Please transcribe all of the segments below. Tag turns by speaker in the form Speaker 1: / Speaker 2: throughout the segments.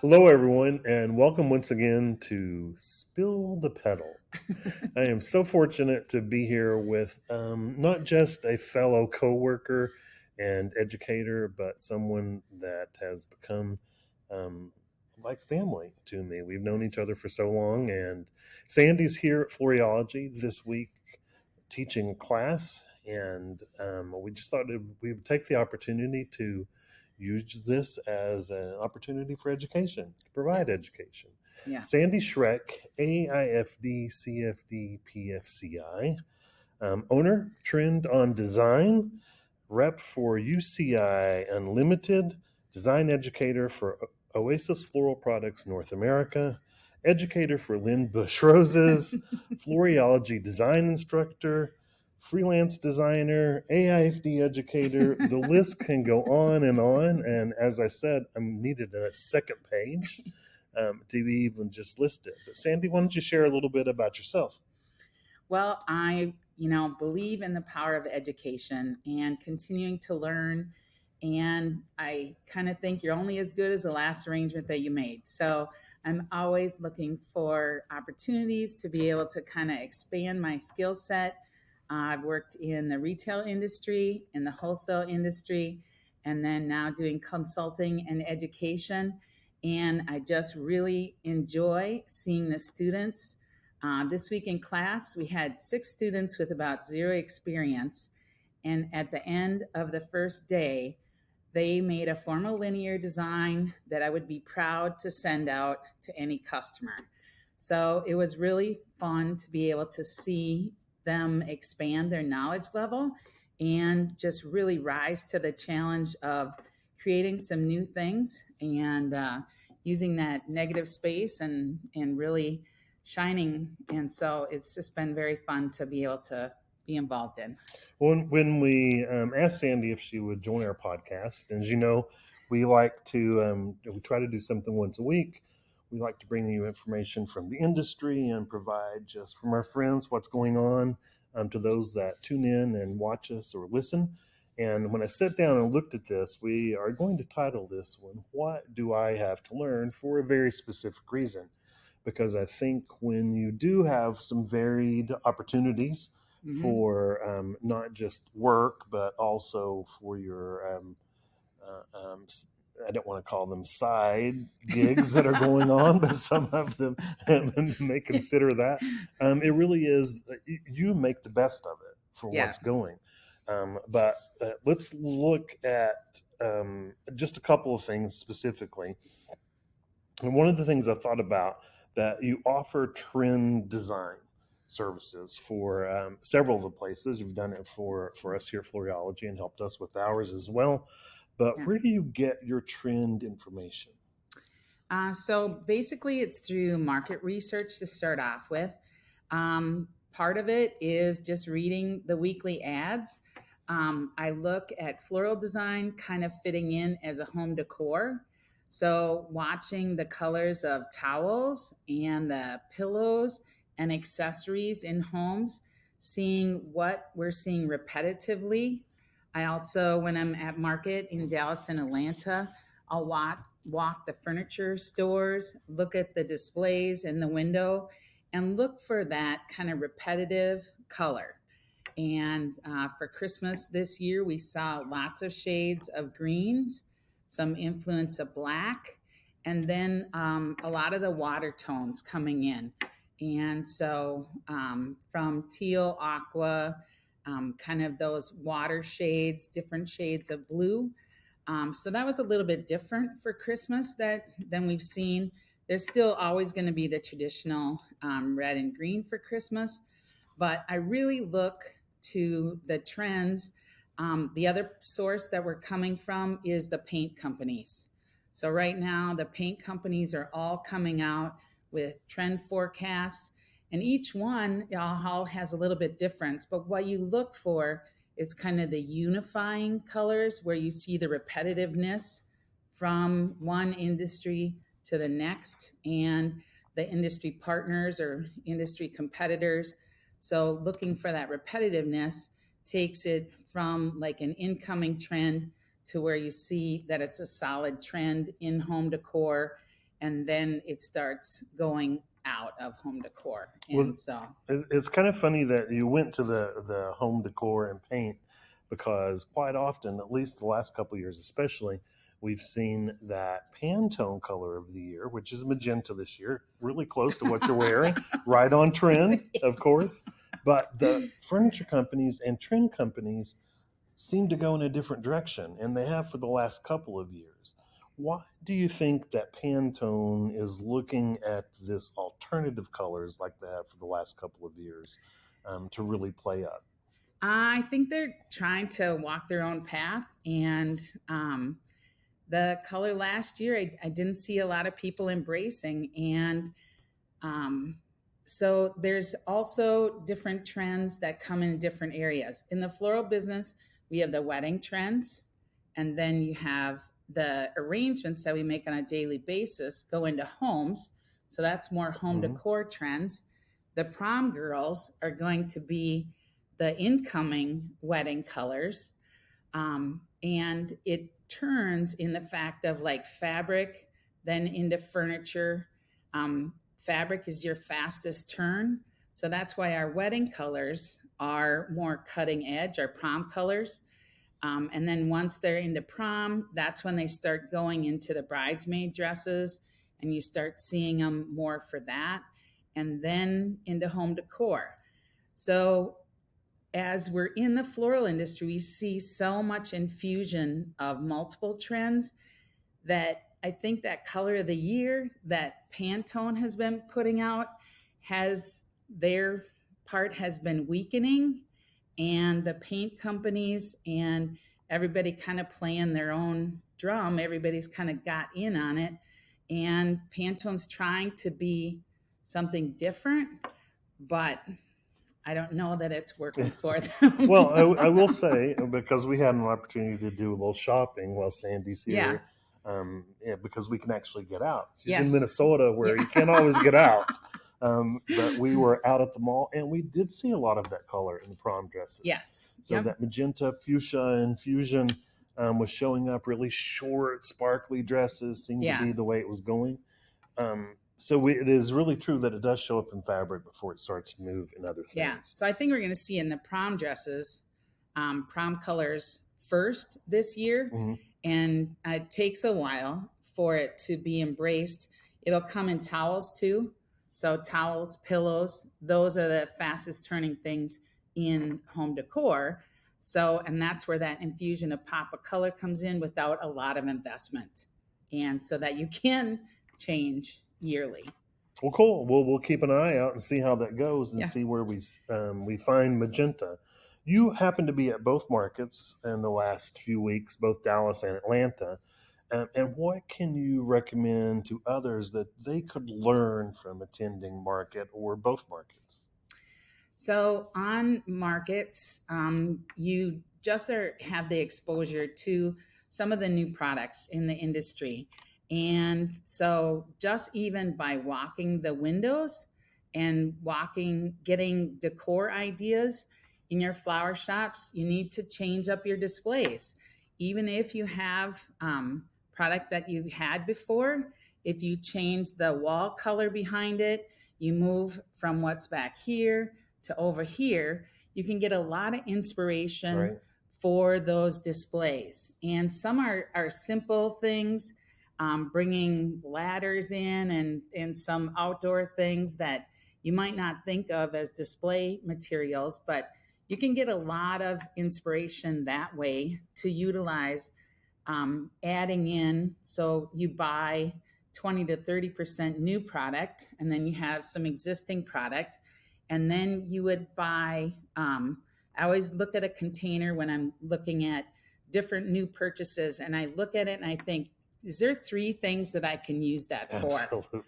Speaker 1: Hello, everyone, and welcome once again to Spill the Petals. I am so fortunate to be here with not just a fellow coworker and educator, but someone that has become like family to me. We've known each other for so long, and Sandy's here at Floriology this week teaching a class, and we just thought we would take the opportunity to use this as an opportunity for education, to provide education.
Speaker 2: Yeah.
Speaker 1: Sandy Schroeck, AIFD, CFD, PFCI, owner, Trend on Design, rep for UCI Unlimited, design educator for Oasis Floral Products North America, educator for Len Busch Roses, Floriology Design Instructor, freelance designer, AIFD educator. The list can go on. And as I said, I'm needed a second page to even just list it. But Sandy, why don't you share a little bit about yourself?
Speaker 2: Well, I believe in the power of education and continuing to learn. And I kind of think you're only as good as the last arrangement that you made. So I'm always looking for opportunities to be able to kind of expand my skill set. I've worked in the retail industry, in the wholesale industry, and then now doing consulting and education. And I just really enjoy seeing the students. This week in class, we had 6 students with about 0 experience. And at the end of the first day, they made a formal linear design that I would be proud to send out to any customer. So it was really fun to be able to see them expand their knowledge level and just really rise to the challenge of creating some new things and using that negative space and really shining. And so it's just been very fun to be able to be involved in.
Speaker 1: When we asked Sandy if she would join our podcast, and as you know, we like to we try to do something once a week. We like to bring you information from the industry and provide just from our friends what's going on to those that tune in and watch us or listen. And when I sat down and looked at this, we are going to title this one, "What Do I Have to Learn?" for a very specific reason. Because I think when you do have some varied opportunities for not just work, but also for your, I don't want to call them side gigs that are going on, but some of them may consider that. It really is, you make the best of it for what's going. But let's look at just a couple of things specifically. And one of the things I thought about, that you offer trend design services for several of the places. You've done it for us here at Floriology and helped us with ours as well. But where do you get your trend information?
Speaker 2: So basically it's through market research to start off with. Part of it is just reading the weekly ads. I look at floral design kind of fitting in as a home decor. So watching the colors of towels and the pillows and accessories in homes, seeing what we're seeing repetitively. I also, when I'm at market in Dallas and Atlanta, I'll walk the furniture stores, look at the displays in the window, and look for that kind of repetitive color. And for Christmas this year, we saw lots of shades of greens, some influence of black, and then a lot of the water tones coming in. And so from teal, aqua, kind of those water shades, different shades of blue. So that was a little bit different for Christmas than we've seen. There's still always going to be the traditional red and green for Christmas, but I really look to the trends. The other source that we're coming from is the paint companies. So right now, the paint companies are all coming out with trend forecasts, and each one all has a little bit difference. But what you look for is kind of the unifying colors where you see the repetitiveness from one industry to the next and the industry partners or industry competitors. So looking for that repetitiveness takes it from like an incoming trend to where you see that it's a solid trend in home decor. and then it starts going out of home decor.
Speaker 1: Well,
Speaker 2: And so
Speaker 1: it's kind of funny that you went to the home decor and paint, because quite often, at least the last couple of years especially, we've seen that Pantone color of the year, which is magenta this year, really close to what you're wearing, right on trend, of course. But the furniture companies and trend companies seem to go in a different direction, and they have for the last couple of years. Why do you think that Pantone is looking at this alternative colors like they have for the last couple of years to really play up?
Speaker 2: I think they're trying to walk their own path. And the color last year, I didn't see a lot of people embracing. And so there's also different trends that come in different areas. In the floral business, we have the wedding trends, and then you have the arrangements that we make on a daily basis go into homes. So that's more home decor trends. The prom girls are going to be the incoming wedding colors. And it turns in the fact of like fabric, then into furniture. Fabric is your fastest turn. So that's why our wedding colors are more cutting edge, our prom colors. And then once they're into prom, that's when they start going into the bridesmaid dresses, and you start seeing them more for that, and then into home decor. So as we're in the floral industry, we see so much infusion of multiple trends that I think that color of the year that Pantone has been putting out has their part has been weakening, and the paint companies and everybody kind of playing their own drum. Everybody's kind of got in on it, and Pantone's trying to be something different, but I don't know that it's working for them.
Speaker 1: Well, I will say, because we had an opportunity to do a little shopping while Sandy's here, because we can actually get out. She's in Minnesota, where you can't always get out. But we were out at the mall, and we did see a lot of that color in the prom dresses.
Speaker 2: Yes.
Speaker 1: So that magenta, fuchsia infusion was showing up. Really short, sparkly dresses seemed to be the way it was going. So it is really true that it does show up in fabric before it starts to move in other things.
Speaker 2: Yeah. So I think we're going to see in the prom dresses, prom colors first this year. And it takes a while for it to be embraced. It'll come in towels too. So towels, pillows, those are the fastest turning things in home decor. So, and that's where that infusion of pop of color comes in without a lot of investment. And so that you can change yearly.
Speaker 1: Well, cool. We'll keep an eye out and see how that goes, and see where we find magenta. You happen to be at both markets in the last few weeks, both Dallas and Atlanta. And what can you recommend to others that they could learn from attending market or both markets?
Speaker 2: So on markets, you just have the exposure to some of the new products in the industry. And so just even by walking the windows and getting decor ideas in your flower shops, you need to change up your displays. Even if you have product that you had before, if you change the wall color behind it, you move from what's back here to over here, you can get a lot of inspiration for those displays. And some are simple things, bringing ladders in and some outdoor things that you might not think of as display materials, but you can get a lot of inspiration that way to utilize adding in. So you buy 20 to 30% new product, and then you have some existing product. And then you would buy, I always look at a container when I'm looking at different new purchases, and I look at it and I think, is there 3 things that I can use that for?
Speaker 1: Absolutely.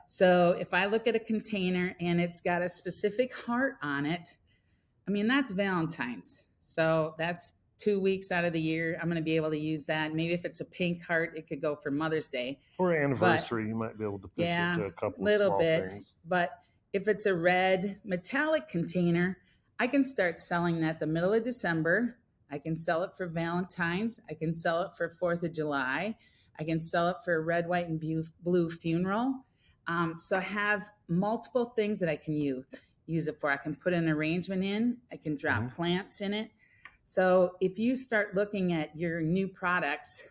Speaker 2: So if I look at a container and it's got a specific heart on it, I mean, that's Valentine's. So that's 2 weeks out of the year. I'm going to be able to use that. Maybe if it's a pink heart, it could go for Mother's Day.
Speaker 1: Or anniversary, you might be able to push it to a couple of small things.
Speaker 2: But if it's a red metallic container, I can start selling that the middle of December. I can sell it for Valentine's. I can sell it for 4th of July. I can sell it for a red, white, and blue funeral. So I have multiple things that I can use it for. I can put an arrangement in. I can drop plants in it. So if you start looking at your new products,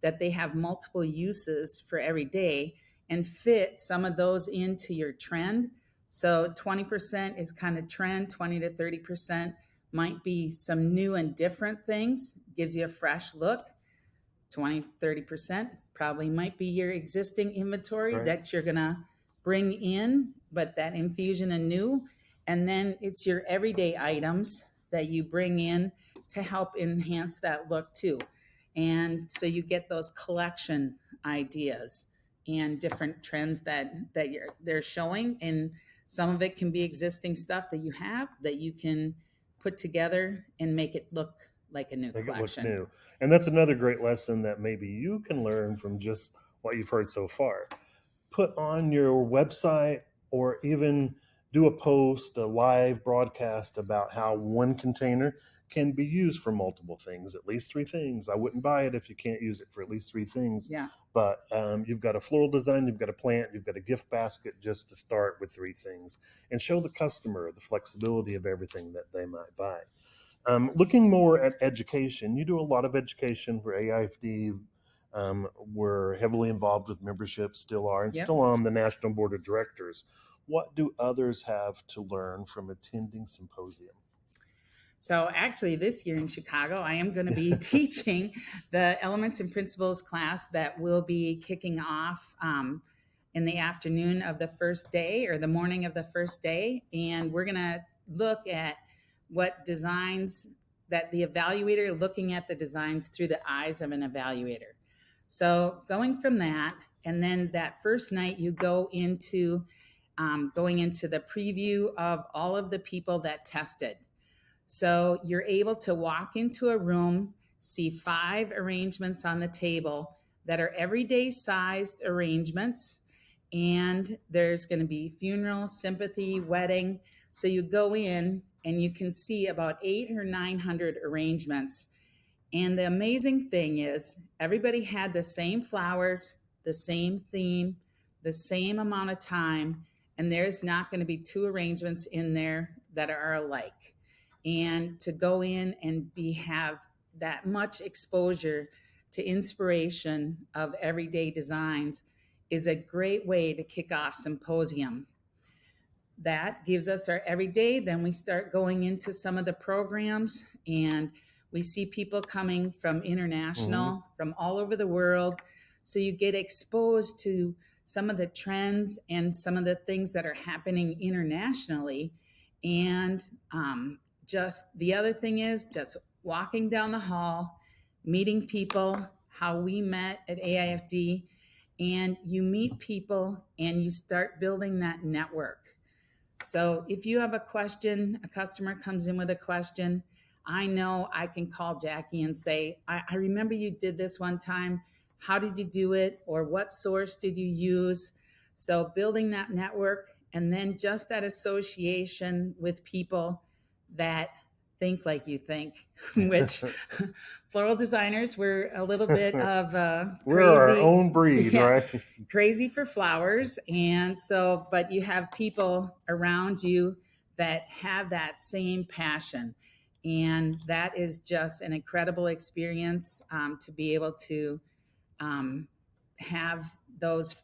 Speaker 2: that they have multiple uses for every day, and fit some of those into your trend. So 20% is kind of trend, 20 to 30% might be some new and different things, gives you a fresh look. 20, 30% probably might be your existing inventory that you're going to bring in, but that infusion and new. And then it's your everyday items that you bring in to help enhance that look too. And so you get those collection ideas and different trends that they're showing. And some of it can be existing stuff that you have that you can put together and make it look like a new collection.
Speaker 1: It look new. And that's another great lesson that maybe you can learn from just what you've heard so far. Put on your website, or even do a post, a live broadcast about how one container can be used for multiple things, at least 3 things. I wouldn't buy it if you can't use it for at least 3 things.
Speaker 2: Yeah.
Speaker 1: But you've got a floral design, you've got a plant, you've got a gift basket, just to start with 3 things, and show the customer the flexibility of everything that they might buy. Looking more at education, you do a lot of education for AIFD. We're heavily involved with memberships, still are, and still on the National Board of Directors. What do others have to learn from attending symposium?
Speaker 2: So actually this year in Chicago, I am going to be teaching the Elements and Principles class that will be kicking off in the afternoon of the first day, or the morning of the first day. And we're going to look at what designs that the evaluator, looking at the designs through the eyes of an evaluator. So going from that, and then that first night you go into going into the preview of all of the people that tested. So you're able to walk into a room, see 5 arrangements on the table that are everyday sized arrangements. And there's going to be funeral, sympathy, wedding. So you go in and you can see about 800 or 900 arrangements. And the amazing thing is everybody had the same flowers, the same theme, the same amount of time, and there's not going to be 2 arrangements in there that are alike. And to go in and have that much exposure to inspiration of everyday designs is a great way to kick off symposium. That gives us our everyday. Then we start going into some of the programs, and we see people coming from international, from all over the world. So you get exposed to some of the trends and some of the things that are happening internationally. And just the other thing is just walking down the hall, meeting people, how we met at AIFD, and you meet people and you start building that network. So if you have a question, a customer comes in with a question, I know I can call Jackie and say, I remember you did this one time. How did you do it? Or what source did you use? So building that network, and then just that association with people that think like you think, which floral designers, we're a little bit of
Speaker 1: we're our own breed, right?
Speaker 2: Crazy for flowers. And so, but you have people around you that have that same passion. And that is just an incredible experience to be able to have those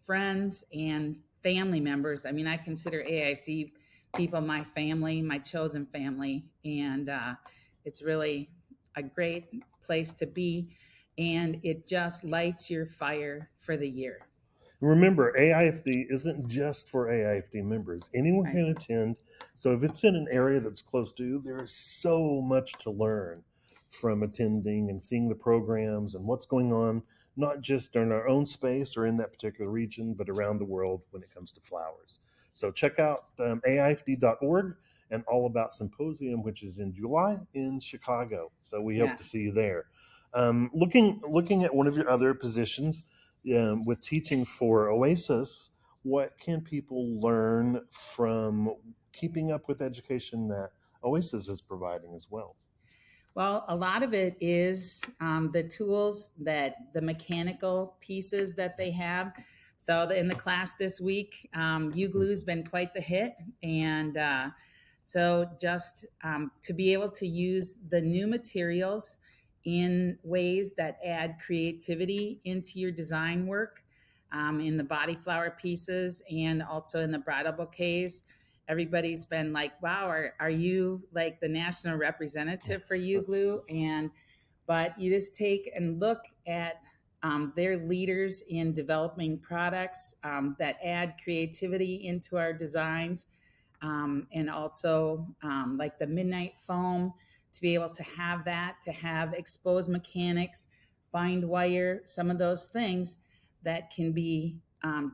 Speaker 2: friends and family members. I mean, I consider AIFD people my family, my chosen family, and it's really a great place to be, and it just lights your fire for the year.
Speaker 1: Remember, AIFD isn't just for AIFD members. Anyone can attend. So if it's in an area that's close to you, there is so much to learn from attending and seeing the programs and what's going on, not just in our own space or in that particular region, but around the world when it comes to flowers. So check out AIFD.org and All About Symposium, which is in July in Chicago. So we hope to see you there. Looking at one of your other positions, with teaching for Oasis, what can people learn from keeping up with education that Oasis is providing as well?
Speaker 2: Well, a lot of it is the tools the mechanical pieces that they have. So in the class this week, U-Glue's been quite the hit. And so just to be able to use the new materials in ways that add creativity into your design work, in the body flower pieces and also in the bridal bouquets. Everybody's been like, wow, are you like the national representative for U-Glue? But you just take and look at their leaders in developing products that add creativity into our designs, and also like the midnight foam, to be able to have that, to have exposed mechanics, bind wire, some of those things that can be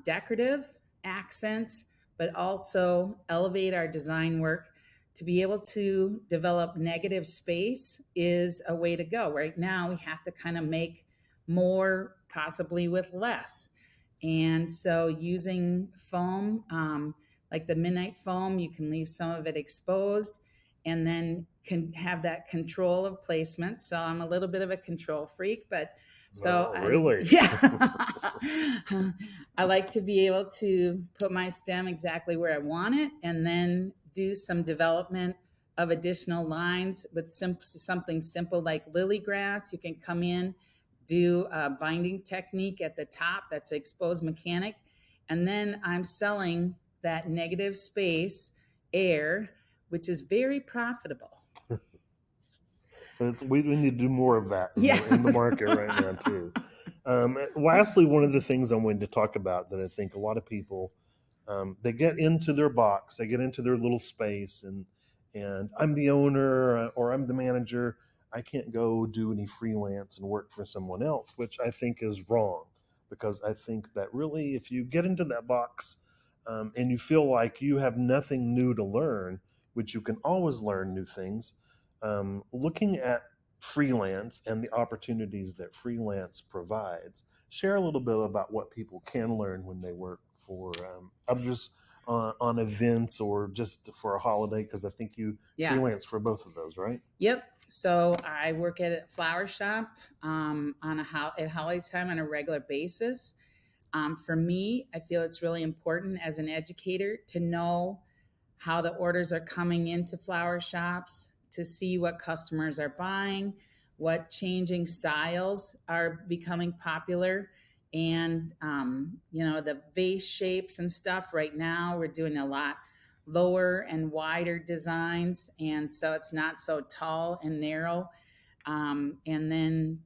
Speaker 2: decorative accents, but also elevate our design work. To be able to develop negative space is a way to go. Right now, we have to kind of make more, possibly with less. And so using foam, like the midnight foam, you can leave some of it exposed and then can have that control of placement. So I'm a little bit of a control freak, but so
Speaker 1: really?
Speaker 2: Yeah. I like to be able to put my stem exactly where I want it and then do some development of additional lines with something simple like lily grass. You can come in, do a binding technique at the top that's exposed mechanic, and then I'm selling that negative space air, which is very profitable.
Speaker 1: We need to do more of that in the market right now too. Lastly, one of the things I wanted to talk about that I think a lot of people, they get into their box, they get into their little space, and I'm the owner or I'm the manager. I can't go do any freelance and work for someone else, which I think is wrong, because I think that really, if you get into that box and you feel like you have nothing new to learn, which you can always learn new things, looking at freelance and the opportunities that freelance provides, share a little bit about what people can learn when they work for others on events or just for a holiday, because I think you freelance for both of those, right?
Speaker 2: Yep. So I work at a flower shop at holiday time on a regular basis. For me, I feel it's really important as an educator to know how the orders are coming into flower shops, to see what customers are buying, what changing styles are becoming popular, and the vase shapes and stuff. Right now, we're doing a lot lower and wider designs, and so it's not so tall and narrow. And then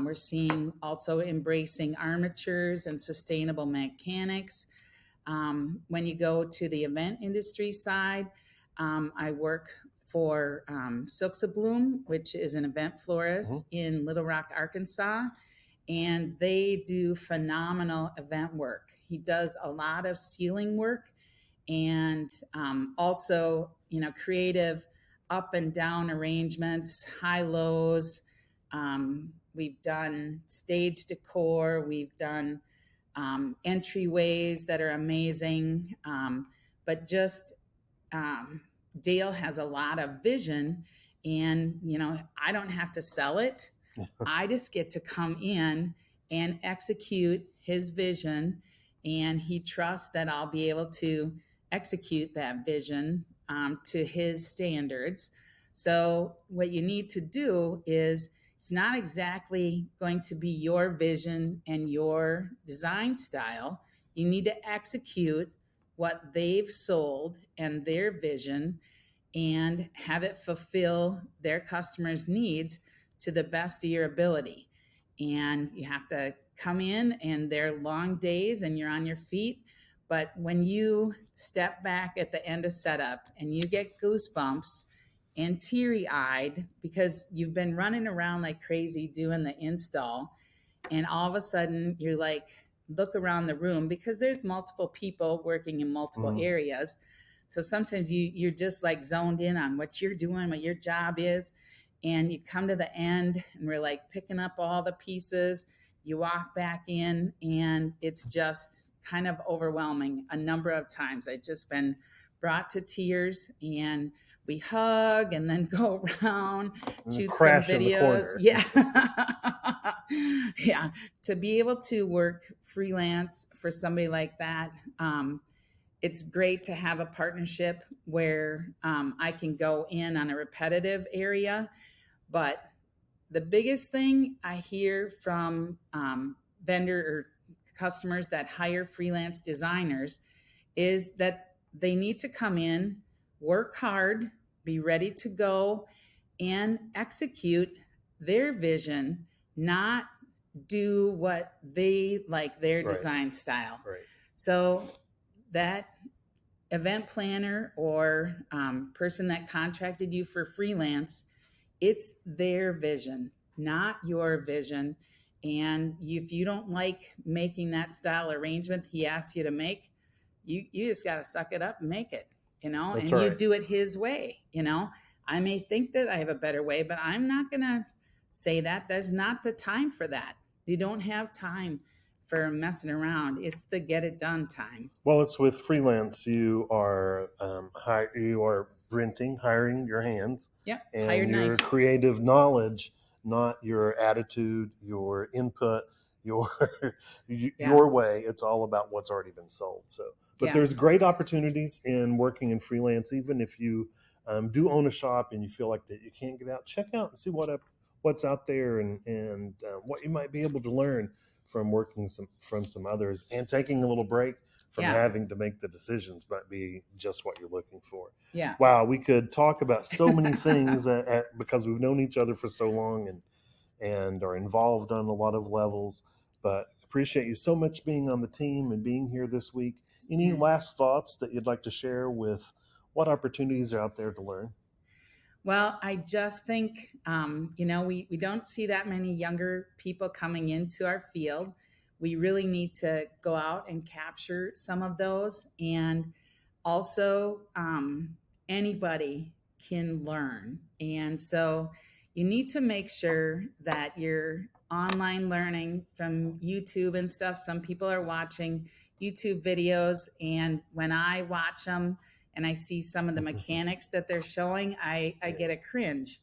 Speaker 2: we're seeing also embracing armatures and sustainable mechanics. When you go to the event industry side, I work for Silks of Bloom, which is an event florist in Little Rock, Arkansas, and they do phenomenal event work. He does a lot of ceiling work and also, creative up and down arrangements, high lows. We've done stage decor. We've done entryways that are amazing. But just Dale has a lot of vision, and I don't have to sell it. I just get to come in and execute his vision, and he trusts that I'll be able to execute that vision to his standards. So what you need to do is, it's not exactly going to be your vision and your design style. You need to execute what they've sold and their vision and have it fulfill their customers' needs to the best of your ability. And you have to come in, and they're long days and you're on your feet. But when you step back at the end of setup and you get goosebumps and teary-eyed because you've been running around like crazy doing the install, and all of a sudden you're like, look around the room, because there's multiple people working in multiple areas. So sometimes you're just like zoned in on what you're doing, what your job is. And you come to the end and we're like picking up all the pieces. You walk back in and it's just kind of overwhelming. A number of times I've just been brought to tears, and we hug and then go around,
Speaker 1: And
Speaker 2: shoot
Speaker 1: crash
Speaker 2: some
Speaker 1: in the
Speaker 2: videos.
Speaker 1: corner.
Speaker 2: Yeah. Yeah. To be able to work freelance for somebody like that, it's great to have a partnership where I can go in on a repetitive area. But the biggest thing I hear from vendor or customers that hire freelance designers is that they need to come in, work hard, be ready to go, and execute their vision, not do what they like their
Speaker 1: Right.
Speaker 2: design style.
Speaker 1: Right.
Speaker 2: So that event planner or person that contracted you for freelance, it's their vision, not your vision. And if you don't like making that style arrangement he asks you to make, you just got to suck it up and make it,
Speaker 1: That's
Speaker 2: and you
Speaker 1: right.
Speaker 2: do it his way. I may think that I have a better way, but I'm not going to say that. There's not the time for that. You don't have time for messing around. It's the get it done time.
Speaker 1: Well, it's with freelance. You are hiring your hands,
Speaker 2: Yep.
Speaker 1: and
Speaker 2: Hire
Speaker 1: your
Speaker 2: knife.
Speaker 1: creative knowledge, not your attitude, your input, your your way. It's all about what's already been sold. So, but
Speaker 2: Yeah.
Speaker 1: there's great opportunities in working in freelance. Even if you do own a shop and you feel like that you can't get out, check out and see what's out there and what you might be able to learn from working from some others, and taking a little break from having to make the decisions might be just what you're looking for.
Speaker 2: Yeah.
Speaker 1: Wow, we could talk about so many things because we've known each other for so long and are involved on a lot of levels. But appreciate you so much being on the team and being here this week. Any last thoughts that you'd like to share with what opportunities are out there to learn?
Speaker 2: Well, I just think, we don't see that many younger people coming into our field. We really need to go out and capture some of those. And also, anybody can learn. And so you need to make sure that you're online learning from YouTube and stuff. Some people are watching YouTube videos, and when I watch them, and I see some of the mechanics that they're showing, I get a cringe.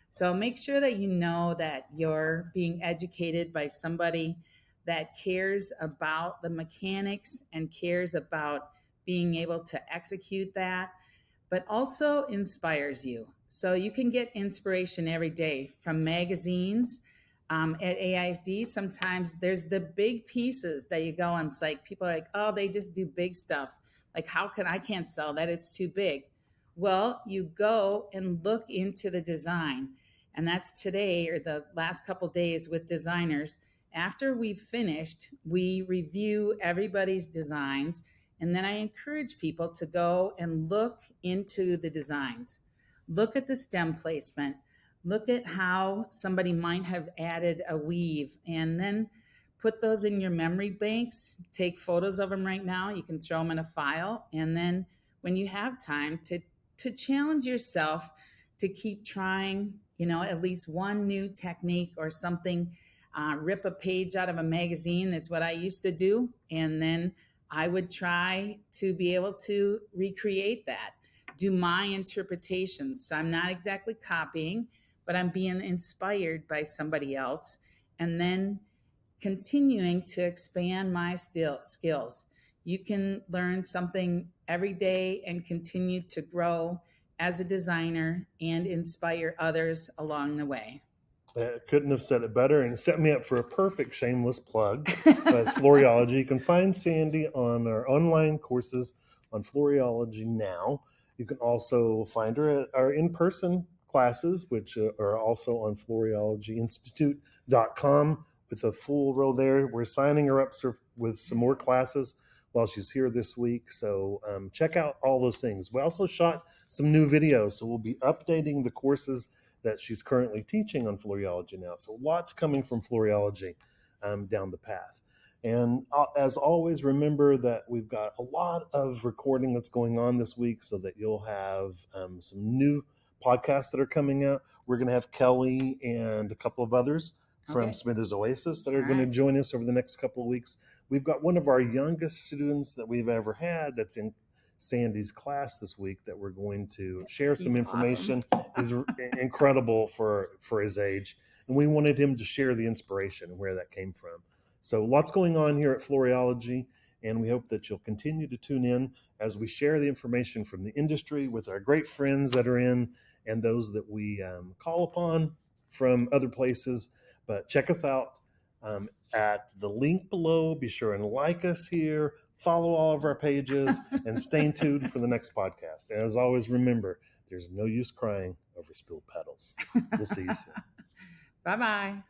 Speaker 2: So make sure that you know that you're being educated by somebody that cares about the mechanics and cares about being able to execute that, but also inspires you. So you can get inspiration every day from magazines. At AIFD, sometimes there's the big pieces that you go on. It's like people are like, oh, they just do big stuff. Like, I can't sell that? It's too big. Well, you go and look into the design. And that's today or the last couple days with designers. After we've finished, we review everybody's designs. And then I encourage people to go and look into the designs. Look at the stem placement. Look at how somebody might have added a weave, and then put those in your memory banks. Take photos of them right now. You can throw them in a file. And then when you have time to challenge yourself to keep trying, at least one new technique or something, rip a page out of a magazine is what I used to do. And then I would try to be able to recreate that, do my interpretations. So I'm not exactly copying, but I'm being inspired by somebody else. And then continuing to expand my skills. You can learn something every day and continue to grow as a designer and inspire others along the way.
Speaker 1: Couldn't have said it better, and set me up for a perfect shameless plug. Floriology. You can find Sandy on our online courses on Floriology now. You can also find her at our in-person classes, which are also on FloriologyInstitute.com with a full row there. We're signing her up with some more classes while she's here this week. So check out all those things. We also shot some new videos, so we'll be updating the courses that she's currently teaching on Floriology now. So lots coming from Floriology down the path. And as always, remember that we've got a lot of recording that's going on this week, so that you'll have some new podcasts that are coming out. We're going to have Kelly and a couple of others from Smithers Oasis that are going to join us over the next couple of weeks. We've got one of our youngest students that we've ever had that's in Sandy's class this week that we're going to share some
Speaker 2: He's
Speaker 1: information. He's incredible for his age. And we wanted him to share the inspiration and where that came from. So lots going on here at Floriology, and we hope that you'll continue to tune in as we share the information from the industry with our great friends that are in and those that we call upon from other places. But check us out at the link below. Be sure and like us here, follow all of our pages, and stay tuned for the next podcast. And as always, remember, there's no use crying over spilled petals. We'll see you soon.
Speaker 2: Bye-bye.